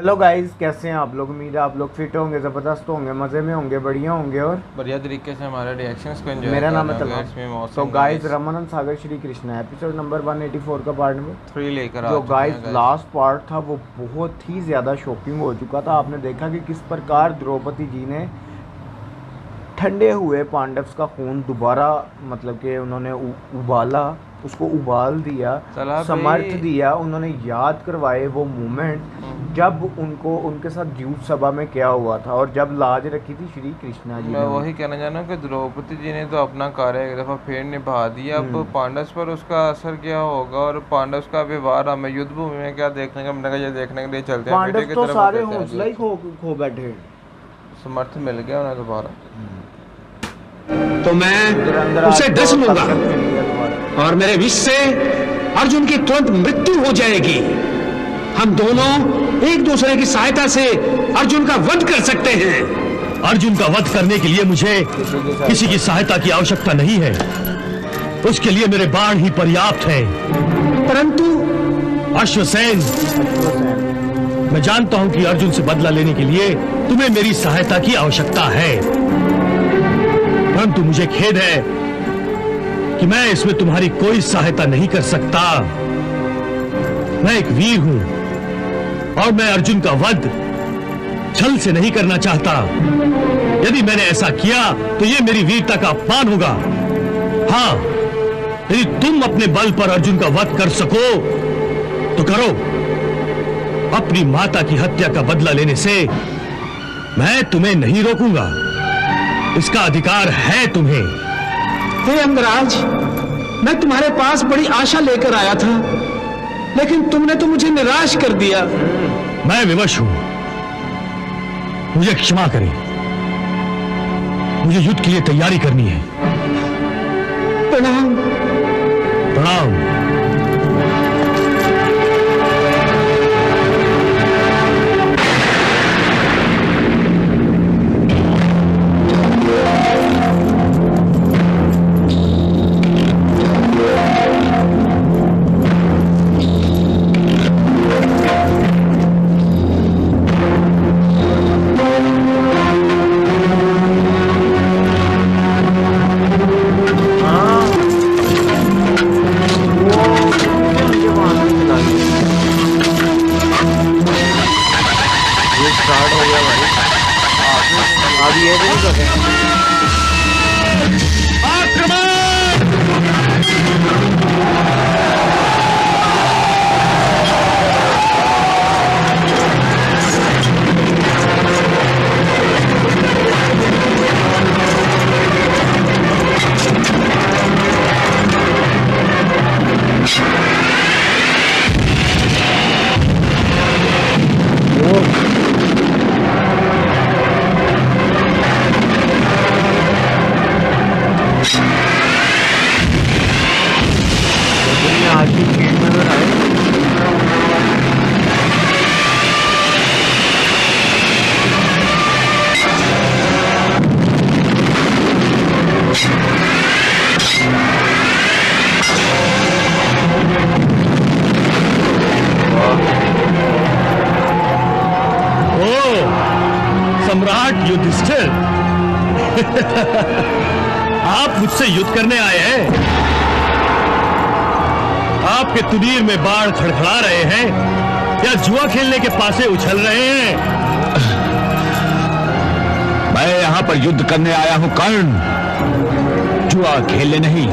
Hello guys, कैसे हैं आप लोग। उम्मीद है आप लोग फिट होंगे, ज़बरदस्त होंगे, मज़े में होंगे, बढ़िया होंगे और बढ़िया तरीके से हमारे रिएक्शंस को एंजॉय मेरा कर नाम रहे है होंगे। तलहा। इसमें तो मौसम guys Ramanand Sagar Shri Krishna episode number 184 का पार्ट नंबर 3 लेकर आ जो चुके गाइस हैं guys। लास्ट पार्ट था वो बहुत ही ज़्यादा शॉकिंग हो चुका था। आपने देखा कि किस प्रकार द्रौपदी जी ने ठंडे हुए पांडव्स का खून दोबारा मतलब कि उन्होंने उबाला, उसको उबाल दिया, तलहा समर्थ भाई। दिया। उन्होंने याद करवाए वो मोमेंट जब उनको उनके साथ युद्ध सभा में क्या हुआ था और जब लाज रखी थी श्री कृष्णा जी मैं ने। वही कहना चाह रहा हूँ कि द्रौपदी जी ने तो अपना कार्य एक दफ़ा फिर निभा दिया। अब पांडव्स पर उसका असर क्या होगा और पांडव्स का व्यवहार हमें युद्ध भूमि में क्या देखने का मिलेगा, ये देखने के लिए चलते हैं। पांडव तो सारे हौसला ही खो बैठे। समर्थ मिल गया उन्हें दोबारा। तो मैं उसे डस लूंगा और मेरे विष से अर्जुन की तुरंत मृत्यु हो जाएगी। हम दोनों एक दूसरे की सहायता से अर्जुन का वध कर सकते हैं। अर्जुन का वध करने के लिए मुझे किसी की सहायता की आवश्यकता नहीं है। उसके लिए मेरे बाण ही पर्याप्त है। परंतु अश्वसेन, मैं जानता हूं कि अर्जुन से बदला लेने के लिए तुम्हें मेरी सहायता की आवश्यकता है, परंतु मुझे खेद है कि मैं इसमें तुम्हारी कोई सहायता नहीं कर सकता। मैं एक वीर हूं और मैं अर्जुन का वध छल से नहीं करना चाहता। यदि मैंने ऐसा किया तो यह मेरी वीरता का अपमान होगा। हां, यदि तुम अपने बल पर अर्जुन का वध कर सको तो करो। अपनी माता की हत्या का बदला लेने से मैं तुम्हें नहीं रोकूंगा। इसका अधिकार है तुम्हें। हे अंगराज, मैं तुम्हारे पास बड़ी आशा लेकर आया था, लेकिन तुमने तो मुझे निराश कर दिया। मैं विवश हूं, मुझे क्षमा करें। मुझे युद्ध के लिए तैयारी करनी है। प्रणाम। प्रणाम। स्टार्ट हो गया भाई। अब ये भी नहीं सके। आज की भीड़ नजर आए। ओ सम्राट युधिष्ठिर, आप मुझसे युद्ध करने आए हैं। आपके तुनीर में बाण खड़खड़ा रहे हैं या जुआ खेलने के पासे उछल रहे हैं? मैं यहाँ पर युद्ध करने आया हूँ कर्ण, जुआ खेलने नहीं।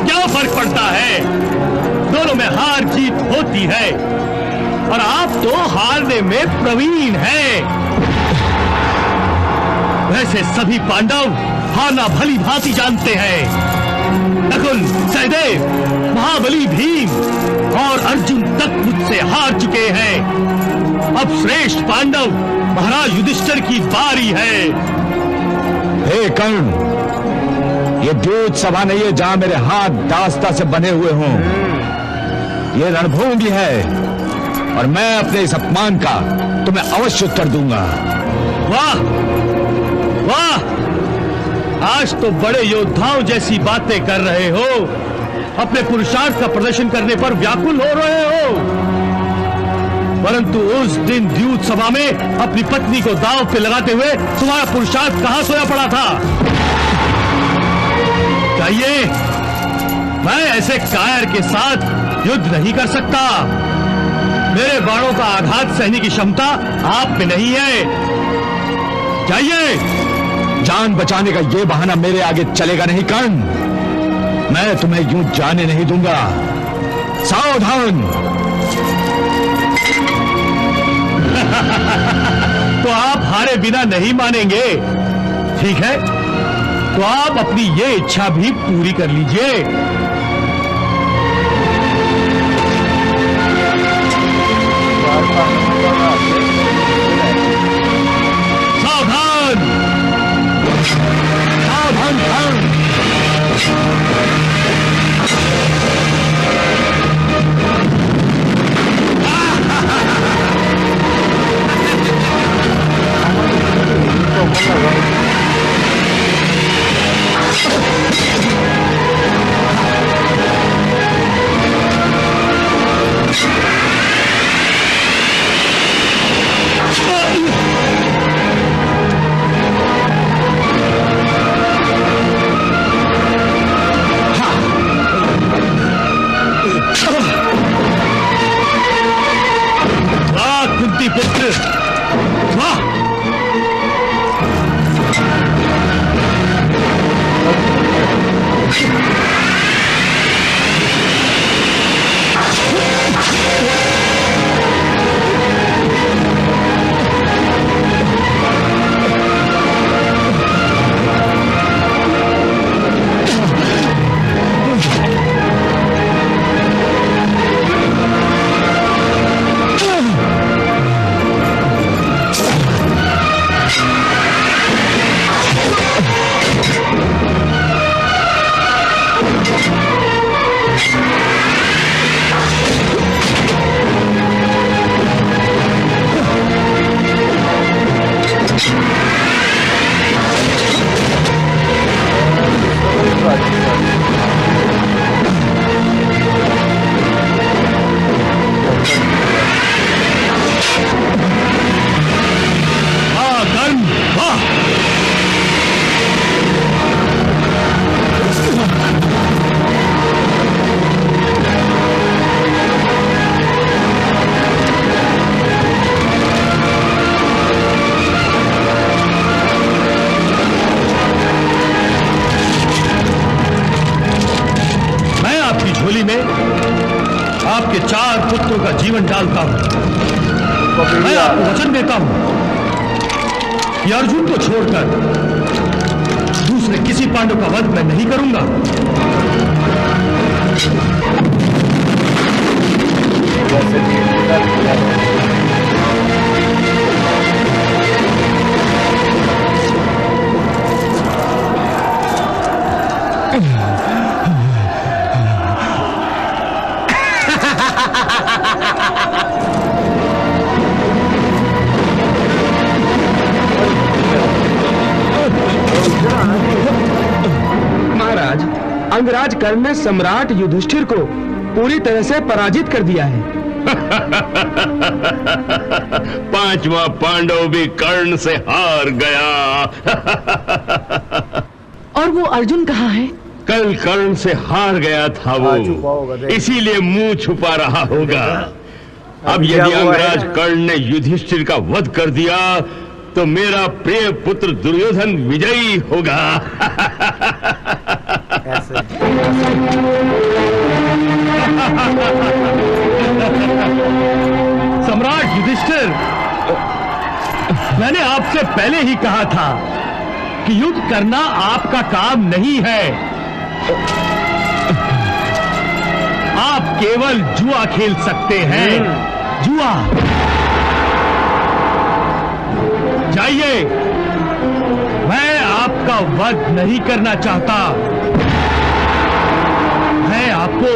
क्या फर्क पड़ता है? दोनों में हार जीत होती है और आप तो हारने में प्रवीण हैं। वैसे सभी पांडव हारना भली भांति जानते हैं। नकुल, सहदेव, महाबली भीम और अर्जुन तक मुझसे हार चुके हैं। अब श्रेष्ठ पांडव महाराज युधिष्ठिर की बारी है। हे कर्ण, ये द्यूत सभा नहीं है जहां मेरे हाथ दास्ता से बने हुए हों। ये रणभूमि है और मैं अपने इस अपमान का तुम्हें अवश्य उत्तर दूंगा। वाह वाह, आज तो बड़े योद्धाओं जैसी बातें कर रहे हो। अपने पुरुषार्थ का प्रदर्शन करने पर व्याकुल हो रहे हो। परंतु उस दिन द्यूत सभा में अपनी पत्नी को दांव पे लगाते हुए तुम्हारा पुरुषार्थ कहां सोया पड़ा था? चाहिए मैं ऐसे कायर के साथ युद्ध नहीं कर सकता। मेरे बाणों का आघात सहने की क्षमता आप में नहीं है। चाहिए जान बचाने का ये बहाना मेरे आगे चलेगा नहीं कर्ण। मैं तुम्हें यूं जाने नहीं दूंगा। सावधान। तो आप हारे बिना नहीं मानेंगे, ठीक है? तो आप अपनी ये इच्छा भी पूरी कर लीजिए। सावधान सावधान कर्ण। कुंती पुत्र वाह! आपके 4 पुत्रों का जीवन डालता हूं। मैं आपको वचन देता हूं कि अर्जुन को छोड़कर दूसरे किसी पांडव का वध मैं नहीं करूंगा। महाराज, अंगराज कर्ण ने सम्राट युधिष्ठिर को पूरी तरह से पराजित कर दिया है। पांचवा पांडव भी कर्ण से हार गया। और वो अर्जुन कहाँ है? कल कर्ण से हार गया था वो, इसीलिए मुंह छुपा रहा होगा। अब यदि अंगराज कर्ण ने युधिष्ठिर का वध कर दिया तो मेरा प्रिय पुत्र दुर्योधन विजयी होगा। सम्राट युधिष्ठिर, मैंने आपसे पहले ही कहा था कि युद्ध करना आपका काम नहीं है। आप केवल जुआ खेल सकते हैं, जुआ। जाइए, मैं आपका वध नहीं करना चाहता। मैं आपको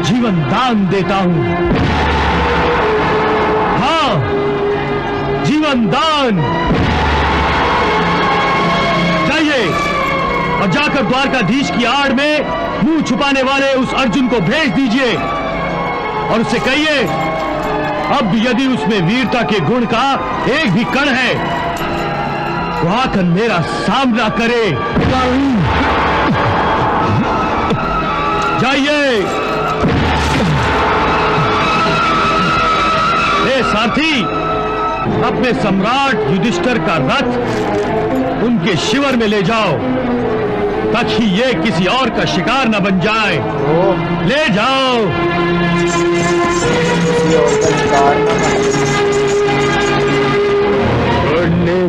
जीवन दान देता हूं। हाँ, जीवन दान। जाइए और जाकर द्वारकाधीश की आड़ में मुंह छुपाने वाले उस अर्जुन को भेज दीजिए और उससे कहिए अब यदि उसमें वीरता के गुण का एक भी कण है तो आकर मेरा सामना करे। जाइए। हे सारथी, अपने सम्राट युधिष्ठिर का रथ उनके शिविर में ले जाओ ताकि ये किसी और का शिकार न बन जाए। ले जाओ। कर्ण ने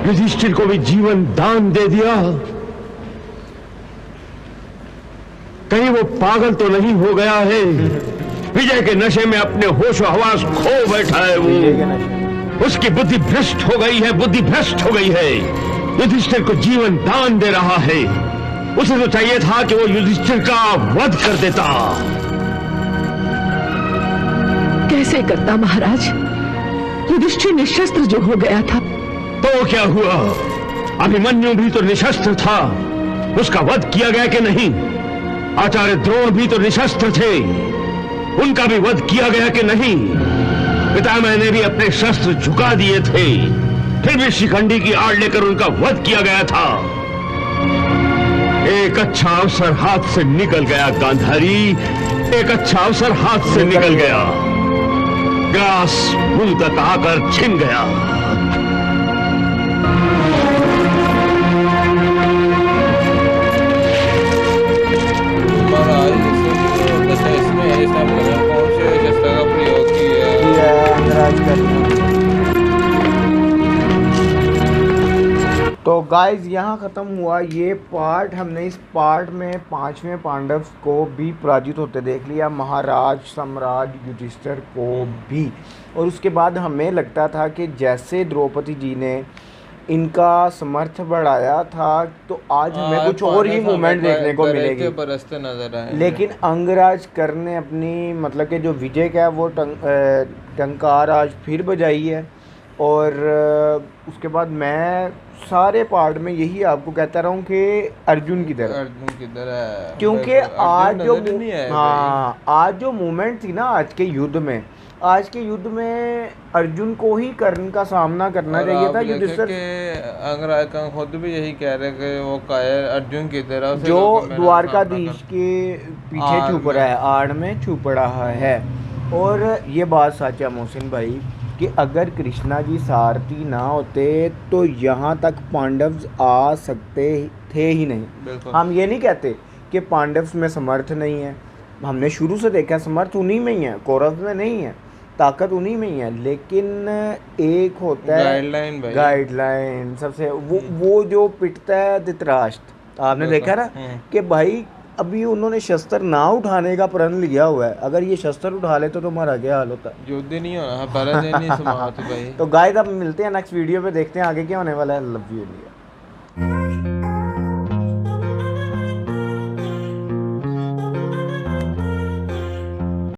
युधिष्ठिर को भी जीवन दान दे दिया। कहीं वो पागल तो नहीं हो गया है? विजय के नशे में अपने होश और हवास खो बैठा है वो। उसकी बुद्धि भ्रष्ट हो गई है, बुद्धि भ्रष्ट हो गई है। युधिष्ठिर को जीवन दान दे रहा है। उसे तो चाहिए था कि वो युधिष्ठिर का वध कर देता। कैसे करता महाराज? युधिष्ठिर निशस्त्र जो हो गया था। तो क्या हुआ? अभिमन्यु भी तो निशस्त्र था, उसका वध किया गया कि नहीं? आचार्य द्रोण भी तो निशस्त्र थे, उनका भी वध किया गया कि नहीं? पितामह ने भी अपने शस्त्र झुका दिए थे, फिर भी शिखंडी की आड़ लेकर उनका वध किया गया था। एक अच्छा अवसर हाथ से निकल गया गांधारी, एक अच्छा अवसर हाथ से निकल गया। ग्रास मुंह तक आकर छिन गया। तो गाइज यहाँ ख़त्म हुआ ये पार्ट। हमने इस पार्ट में 5वें पांडव को भी पराजित होते देख लिया, महाराज सम्राट युधिष्ठिर को भी। और उसके बाद हमें लगता था कि जैसे द्रौपदी जी ने इनका समर्थ बढ़ाया था तो आज हमें कुछ और ही मूवमेंट देखने को मिलेगी, बरसते नजर आए। लेकिन अंगराज कर्ण ने अपनी मतलब कि जो विजय का है वो टंकार आज फिर बजाई है। और उसके बाद मैं सारे पार्ट में यही आपको कहता रहा हूँ कि अर्जुन की तरह है, क्योंकि आज जो आज जो मूवमेंट थी ना आज के युद्ध में अर्जुन को ही कर्ण का सामना करना चाहिए था। युधिष्ठिर अंगराज का खुद भी यही कह रहे कि वो अर्जुन की तरह जो द्वारकाधीश के पीछे छुप रहा है, आड़ में छुप रहा है। और ये बात सच है मोहसिन भाई कि अगर कृष्णा जी सारथी ना होते तो यहाँ तक पांडव आ सकते थे ही नहीं। हम ये नहीं कहते कि पांडव में समर्थ नहीं है, हमने शुरू से देखा समर्थ उन्हीं में ही है, कौरव में नहीं है, ताकत उन्हीं में ही है। लेकिन एक होता है गाइडलाइन सबसे वो जो पिटता है धृतराष्ट्र, आपने देखा ना कि भाई अभी उन्होंने शस्त्र ना उठाने का प्रण लिया हुआ है, अगर ये शस्त्र उठा लेते तो हमारा क्या हाल होता। युद्ध नहीं होना, पहले दिन नहीं समाप्त भाई। तो गाइस अब मिलते हैं नेक्स्ट वीडियो पे, देखते हैं आगे क्या होने वाला है। Love you India.